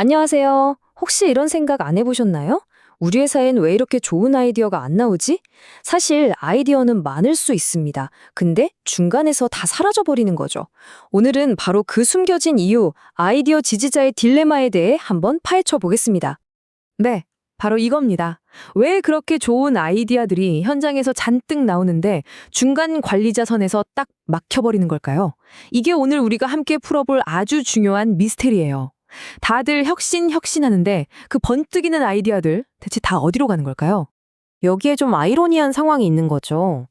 안녕하세요. 혹시 이런 생각 안 해보셨나요? 우리 회사엔 왜 이렇게 좋은 아이디어가 안 나오지? 사실 아이디어는 많을 수 있습니다. 근데 중간에서 다 사라져버리는 거죠. 오늘은 바로 그 숨겨진 이유, 아이디어 지지자의 딜레마에 대해 한번 파헤쳐 보겠습니다. 네, 바로 이겁니다. 왜 그렇게 좋은 아이디어들이 현장에서 잔뜩 나오는데 중간 관리자 선에서 딱 막혀버리는 걸까요? 이게 오늘 우리가 함께 풀어볼 아주 중요한 미스테리예요. 다들 혁신하는데 그 번뜩이는 아이디어들 대체 다 어디로 가는 걸까요? 여기에 좀 아이러니한 상황이 있는 거죠.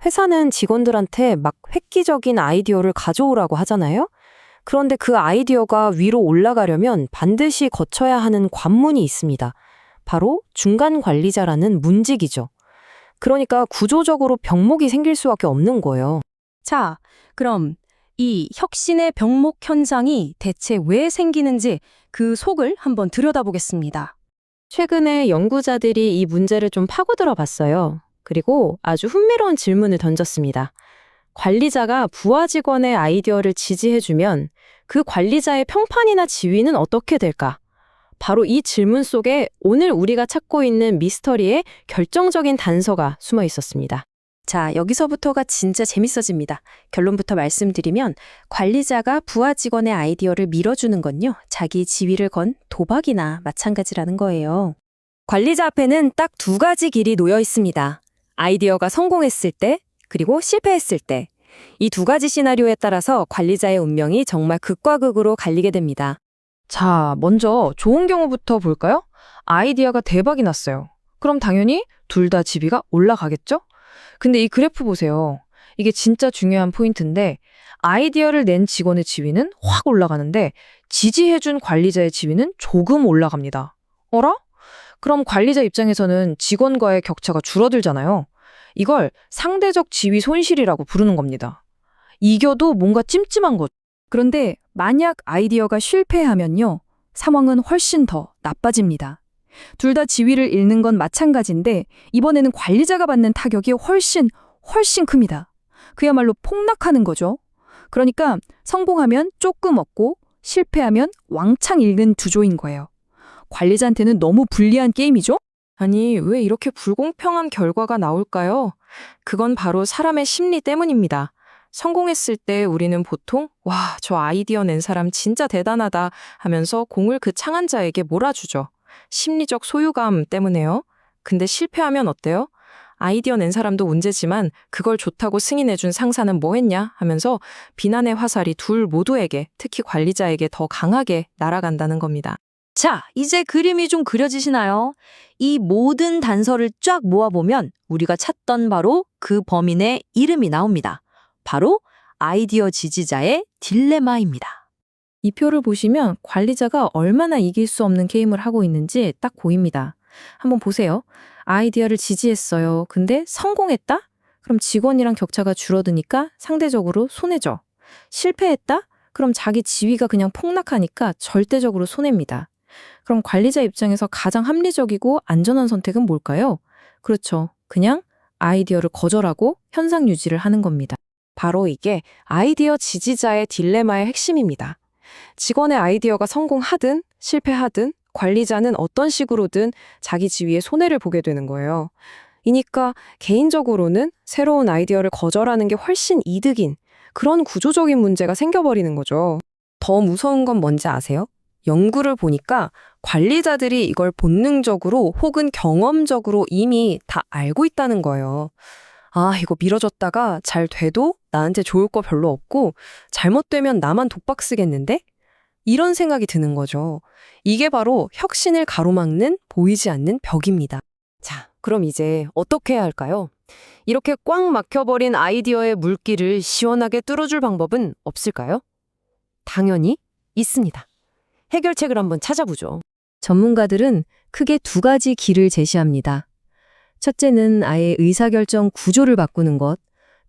회사는 직원들한테 막 획기적인 아이디어를 가져오라고 하잖아요? 그런데 그 아이디어가 위로 올라가려면 반드시 거쳐야 하는 관문이 있습니다. 바로 중간 관리자라는 문직이죠. 그러니까 구조적으로 병목이 생길 수밖에 없는 거예요. 자, 그럼 이 혁신의 병목 현상이 대체 왜 생기는지 그 속을 한번 들여다보겠습니다. 최근에 연구자들이 이 문제를 좀 파고들어 봤어요. 그리고 아주 흥미로운 질문을 던졌습니다. 관리자가 부하 직원의 아이디어를 지지해주면 그 관리자의 평판이나 지위는 어떻게 될까? 바로 이 질문 속에 오늘 우리가 찾고 있는 미스터리의 결정적인 단서가 숨어 있었습니다. 자, 여기서부터가 진짜 재밌어집니다. 결론부터 말씀드리면 관리자가 부하 직원의 아이디어를 밀어주는 건요, 자기 지위를 건 도박이나 마찬가지라는 거예요. 관리자 앞에는 딱 두 가지 길이 놓여 있습니다. 아이디어가 성공했을 때, 그리고 실패했을 때. 이 두 가지 시나리오에 따라서 관리자의 운명이 정말 극과 극으로 갈리게 됩니다. 자, 먼저 좋은 경우부터 볼까요? 아이디어가 대박이 났어요. 그럼 당연히 둘 다 지위가 올라가겠죠? 근데 이 그래프 보세요. 이게 진짜 중요한 포인트인데 아이디어를 낸 직원의 지위는 확 올라가는데 지지해준 관리자의 지위는 조금 올라갑니다. 어라? 그럼 관리자 입장에서는 직원과의 격차가 줄어들잖아요. 이걸 상대적 지위 손실이라고 부르는 겁니다. 이겨도 뭔가 찜찜한 것. 그런데 만약 아이디어가 실패하면요, 상황은 훨씬 더 나빠집니다. 둘 다 지위를 잃는 건 마찬가지인데 이번에는 관리자가 받는 타격이 훨씬 큽니다. 그야말로 폭락하는 거죠. 그러니까 성공하면 조금 얻고 실패하면 왕창 잃는 구조인 거예요. 관리자한테는 너무 불리한 게임이죠? 아니, 왜 이렇게 불공평한 결과가 나올까요? 그건 바로 사람의 심리 때문입니다. 성공했을 때 우리는 보통 와, 저 아이디어 낸 사람 진짜 대단하다 하면서 공을 그 창한 자에게 몰아주죠. 심리적 소유감 때문에요. 근데 실패하면 어때요? 아이디어 낸 사람도 문제지만 그걸 좋다고 승인해준 상사는 뭐 했냐 하면서 비난의 화살이 둘 모두에게, 특히 관리자에게 더 강하게 날아간다는 겁니다. 자, 이제 그림이 좀 그려지시나요? 이 모든 단서를 쫙 모아보면 우리가 찾던 바로 그 범인의 이름이 나옵니다. 바로 아이디어 지지자의 딜레마입니다. 이 표를 보시면 관리자가 얼마나 이길 수 없는 게임을 하고 있는지 딱 보입니다. 한번 보세요. 아이디어를 지지했어요. 근데 성공했다? 그럼 직원이랑 격차가 줄어드니까 상대적으로 손해죠. 실패했다? 그럼 자기 지위가 그냥 폭락하니까 절대적으로 손해입니다. 그럼 관리자 입장에서 가장 합리적이고 안전한 선택은 뭘까요? 그렇죠. 그냥 아이디어를 거절하고 현상 유지를 하는 겁니다. 바로 이게 아이디어 지지자의 딜레마의 핵심입니다. 직원의 아이디어가 성공하든 실패하든 관리자는 어떤 식으로든 자기 지위에 손해를 보게 되는 거예요. 이니까 개인적으로는 새로운 아이디어를 거절하는 게 훨씬 이득인 그런 구조적인 문제가 생겨버리는 거죠. 더 무서운 건 뭔지 아세요? 연구를 보니까 관리자들이 이걸 본능적으로 혹은 경험적으로 이미 다 알고 있다는 거예요. 아, 이거 미뤄졌다가 잘 돼도 나한테 좋을 거 별로 없고 잘못되면 나만 독박 쓰겠는데? 이런 생각이 드는 거죠. 이게 바로 혁신을 가로막는 보이지 않는 벽입니다. 자, 그럼 이제 어떻게 해야 할까요? 이렇게 꽉 막혀버린 아이디어의 물길을 시원하게 뚫어줄 방법은 없을까요? 당연히 있습니다. 해결책을 한번 찾아보죠. 전문가들은 크게 두 가지 길을 제시합니다. 첫째는 아예 의사결정 구조를 바꾸는 것,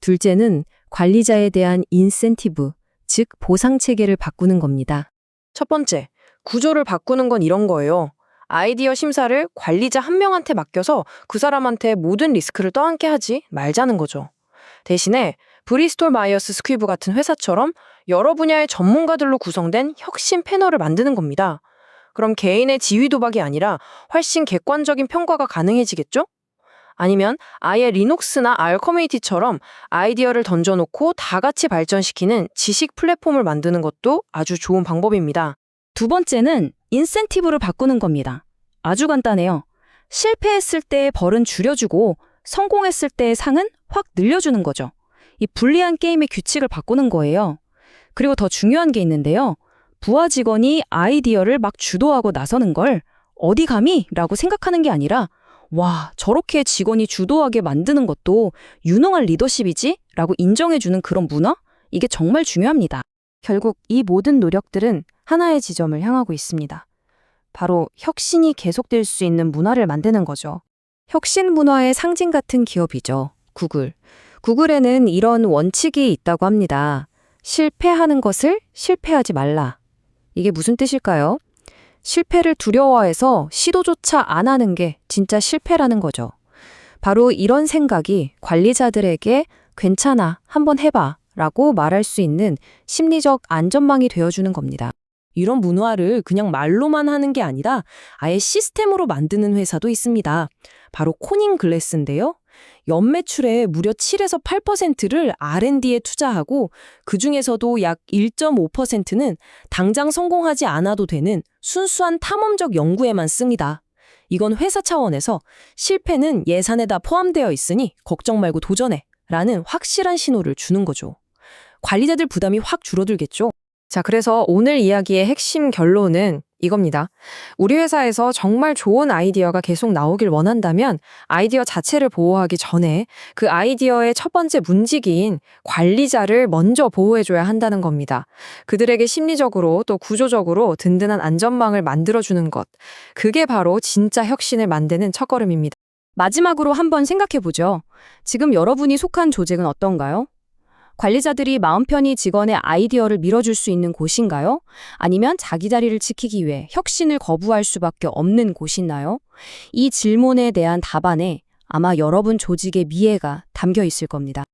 둘째는 관리자에 대한 인센티브, 즉 보상 체계를 바꾸는 겁니다. 첫 번째, 구조를 바꾸는 건 이런 거예요. 아이디어 심사를 관리자 한 명한테 맡겨서 그 사람한테 모든 리스크를 떠안게 하지 말자는 거죠. 대신에 브리스톨 마이어스 스퀴브 같은 회사처럼 여러 분야의 전문가들로 구성된 혁신 패널을 만드는 겁니다. 그럼 개인의 지위 도박이 아니라 훨씬 객관적인 평가가 가능해지겠죠? 아니면 아예 리눅스나 R 커뮤니티처럼 아이디어를 던져놓고 다 같이 발전시키는 지식 플랫폼을 만드는 것도 아주 좋은 방법입니다. 두 번째는 인센티브를 바꾸는 겁니다. 아주 간단해요. 실패했을 때의 벌은 줄여주고 성공했을 때의 상은 확 늘려주는 거죠. 이 불리한 게임의 규칙을 바꾸는 거예요. 그리고 더 중요한 게 있는데요. 부하 직원이 아이디어를 막 주도하고 나서는 걸 어디 감히? 라고 생각하는 게 아니라 와, 저렇게 직원이 주도하게 만드는 것도 유능한 리더십이지? 라고 인정해주는 그런 문화? 이게 정말 중요합니다. 결국 이 모든 노력들은 하나의 지점을 향하고 있습니다. 바로 혁신이 계속될 수 있는 문화를 만드는 거죠. 혁신 문화의 상징 같은 기업이죠. 구글. 구글에는 이런 원칙이 있다고 합니다. 실패하는 것을 실패하지 말라. 이게 무슨 뜻일까요? 실패를 두려워해서 시도조차 안 하는 게 진짜 실패라는 거죠. 바로 이런 생각이 관리자들에게 괜찮아, 한번 해봐 라고 말할 수 있는 심리적 안전망이 되어주는 겁니다. 이런 문화를 그냥 말로만 하는 게 아니라 아예 시스템으로 만드는 회사도 있습니다. 바로 코닝 글래스인데요. 연매출의 무려 7에서 8%를 R&D에 투자하고 그중에서도 약 1.5%는 당장 성공하지 않아도 되는 순수한 탐험적 연구에만 씁니다. 이건 회사 차원에서 실패는 예산에 다 포함되어 있으니 걱정 말고 도전해 라는 확실한 신호를 주는 거죠. 관리자들 부담이 확 줄어들겠죠. 자, 그래서 오늘 이야기의 핵심 결론은 이겁니다. 우리 회사에서 정말 좋은 아이디어가 계속 나오길 원한다면 아이디어 자체를 보호하기 전에 그 아이디어의 첫 번째 문지기인 관리자를 먼저 보호해줘야 한다는 겁니다. 그들에게 심리적으로 또 구조적으로 든든한 안전망을 만들어주는 것. 그게 바로 진짜 혁신을 만드는 첫걸음입니다. 마지막으로 한번 생각해보죠. 지금 여러분이 속한 조직은 어떤가요? 관리자들이 마음 편히 직원의 아이디어를 밀어줄 수 있는 곳인가요? 아니면 자기 자리를 지키기 위해 혁신을 거부할 수밖에 없는 곳인가요? 이 질문에 대한 답안에 아마 여러분 조직의 미래가 담겨 있을 겁니다.